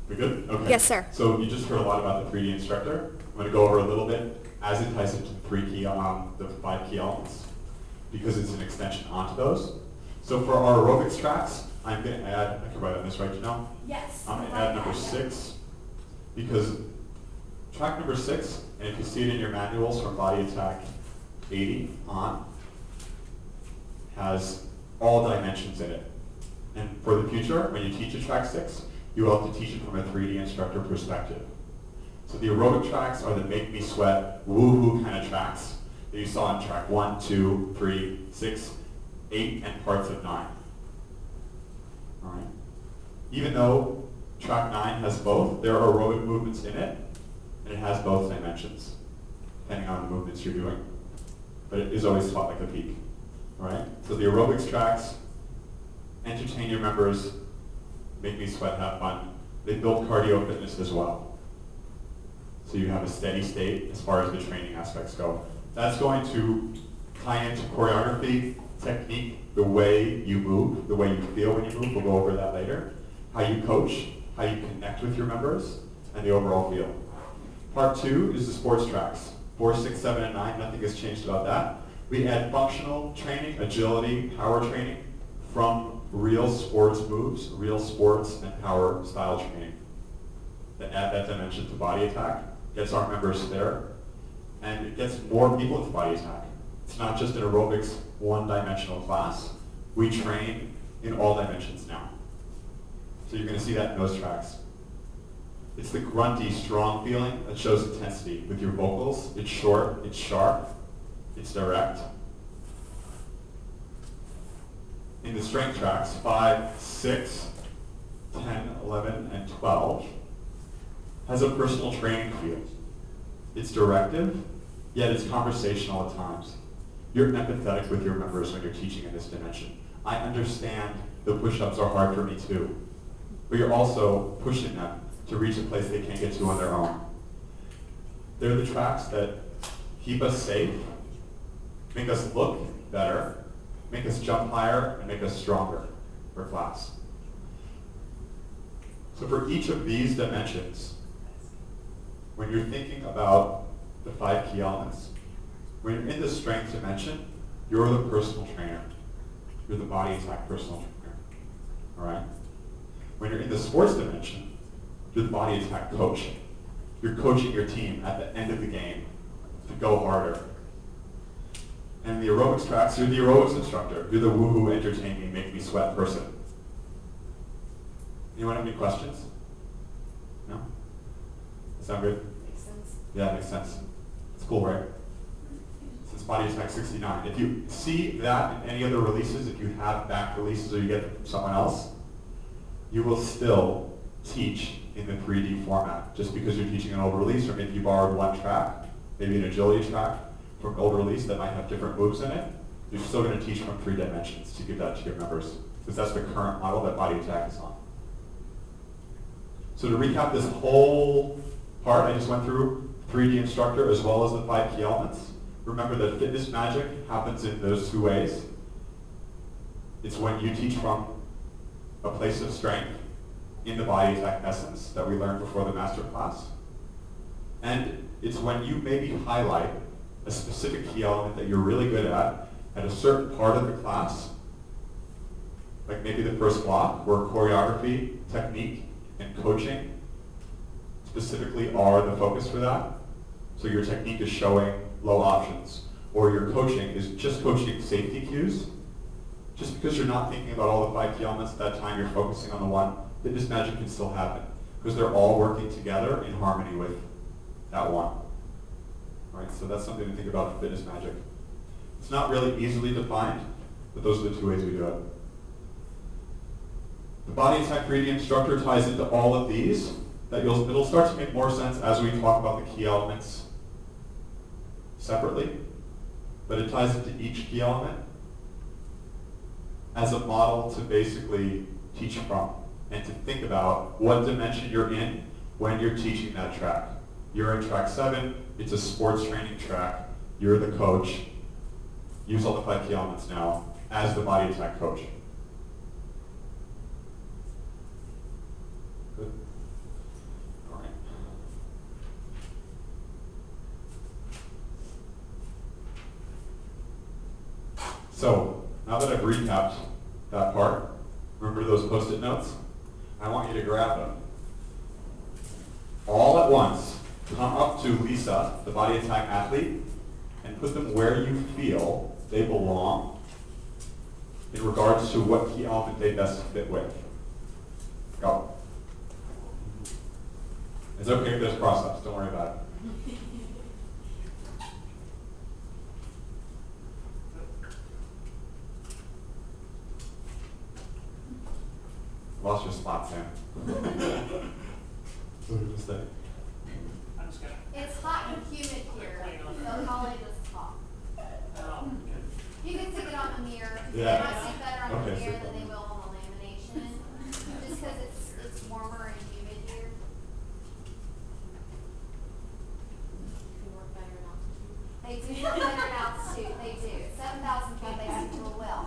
We good? Okay. Yes, sir. So you just heard a lot about the 3D instructor. I'm going to go over a little bit as it ties into the 5 key elements, because it's an extension onto those. So for our aerobics tracks, I'm going to add, I can write on this right now. Yes. I'm going to add number 6, because track number 6, and if you see it in your manuals from Body Attack 80 on, has all dimensions in it. And for the future, when you teach a track 6, you will have to teach it from a 3D instructor perspective. So the aerobic tracks are the make me sweat, woohoo kind of tracks that you saw in track 1, 2, 3, 6, 8, and parts of 9. All right. Even though track 9 has both, there are aerobic movements in it, and it has both dimensions, depending on the movements you're doing. But it is always taught like a peak. All right. So the aerobics tracks entertain your members, make me sweat, have fun. They build cardio fitness as well. So you have a steady state as far as the training aspects go. That's going to tie into choreography, technique, the way you move, the way you feel when you move. We'll go over that later. How you coach, how you connect with your members, and the overall feel. Part 2 is the sports tracks. 4, 6, 7, and 9, nothing has changed about that. We add functional training, agility, power training from real sports moves, real sports and power style training. That add that dimension to Body Attack, gets our members there, and it gets more people into Body Attack. It's not just an aerobics one-dimensional class. We train in all dimensions now. So you're going to see that in those tracks. It's the grunty, strong feeling that shows intensity with your vocals. It's short, it's sharp, it's direct. In the strength tracks, 5, 6, 10, 11, and 12, has a personal training feel. It's directive, yet it's conversational at times. You're empathetic with your members when you're teaching in this dimension. I understand the push-ups are hard for me too, but you're also pushing them to reach a place they can't get to on their own. They're the tracks that keep us safe, make us look better, make us jump higher, and make us stronger for class. So for each of these dimensions, when you're thinking about the 5 key elements, when you're in the strength dimension, you're the personal trainer. You're the Body Attack personal trainer. All right? When you're in the sports dimension, you're the Body Attack coach. You're coaching your team at the end of the game to go harder. And the aerobics tracks, you're the aerobics instructor. You're the woohoo, entertain me, make me sweat person. Anyone have any questions? No? That sound good? Makes sense. Yeah, it makes sense. It's cool, right? Since Body Attack 69. If you see that in any other releases, if you have back releases or you get them from someone else, you will still teach in the 3D format. Just because you're teaching an old release, or maybe you borrowed one track, maybe an agility track, from an old release that might have different moves in it, you're still going to teach from 3 dimensions to give that to your members, because that's the current model that Body Attack is on. So to recap this whole part I just went through, 3D instructor as well as the 5 key elements, remember that fitness magic happens in those 2 ways. It's when you teach from a place of strength in the Body Attack essence that we learned before the master class. And it's when you maybe highlight a specific key element that you're really good at a certain part of the class, like maybe the first block, where choreography, technique, and coaching specifically are the focus for that. So your technique is showing low options, or your coaching is just coaching safety cues. Just because you're not thinking about all the 5 key elements at that time, you're focusing on the one, fitness magic can still happen, because they're all working together in harmony with that one. Right, so that's something to think about for fitness magic. It's not really easily defined, but those are the 2 ways we do it. The Body Attack 3D instructor ties into all of these. It'll start to make more sense as we talk about the key elements separately, but it ties into each key element as a model to basically teach from and to think about what dimension you're in when you're teaching that track. You're in track 7, it's a sports training track, you're the coach. Use all the 5 key elements now as the Body Attack coach. Good. So, now that I've recapped that part, remember those Post-it notes? I want you to grab them. All at once, come up to Lisa, the body attack athlete, and put them where you feel they belong in regards to what key element they best fit with. Go. It's okay if there's cross-ups, don't worry about it. Lost your spot, Sam. What did you say? It's hot and humid here, so Holly just talk. You can stick it on the mirror. Yeah. They might see better on the Okay, mirror stick than on they the- will on the lamination, just because it's warmer and humid here. They do work better at altitude, they do. 7,000 feet, they do real well.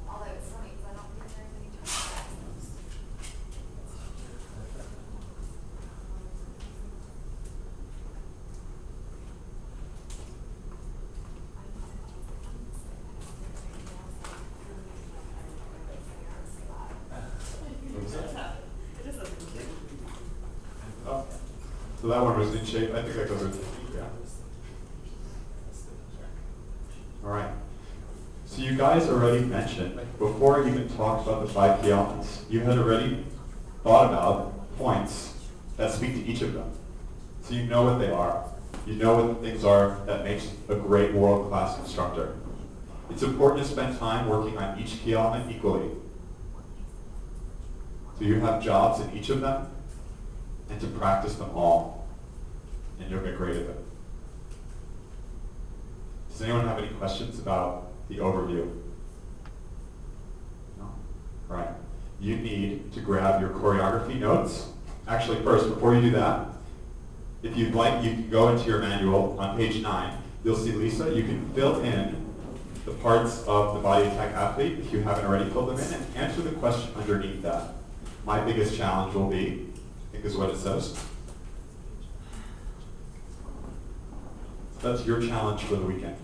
Although it's funny, because I don't think there's any time. Oh. So that one was in shape. I think that goes with, yeah. All right. So you guys already mentioned, before I even talked about the 5 key elements, you had already thought about points that speak to each of them. So you know what they are. You know what the things are that makes a great world-class instructor. It's important to spend time working on each key element equally. So you have jobs in each of them, and to practice them all, and you'll get great at it. Does anyone have any questions about the overview? No? All right. You need to grab your choreography notes. Actually, first, before you do that, if you'd like, you can go into your manual on page 9. You'll see Lisa. You can fill in the parts of the body attack athlete if you haven't already filled them in, and answer the question underneath that. My biggest challenge will be, I think is what it says. So that's your challenge for the weekend.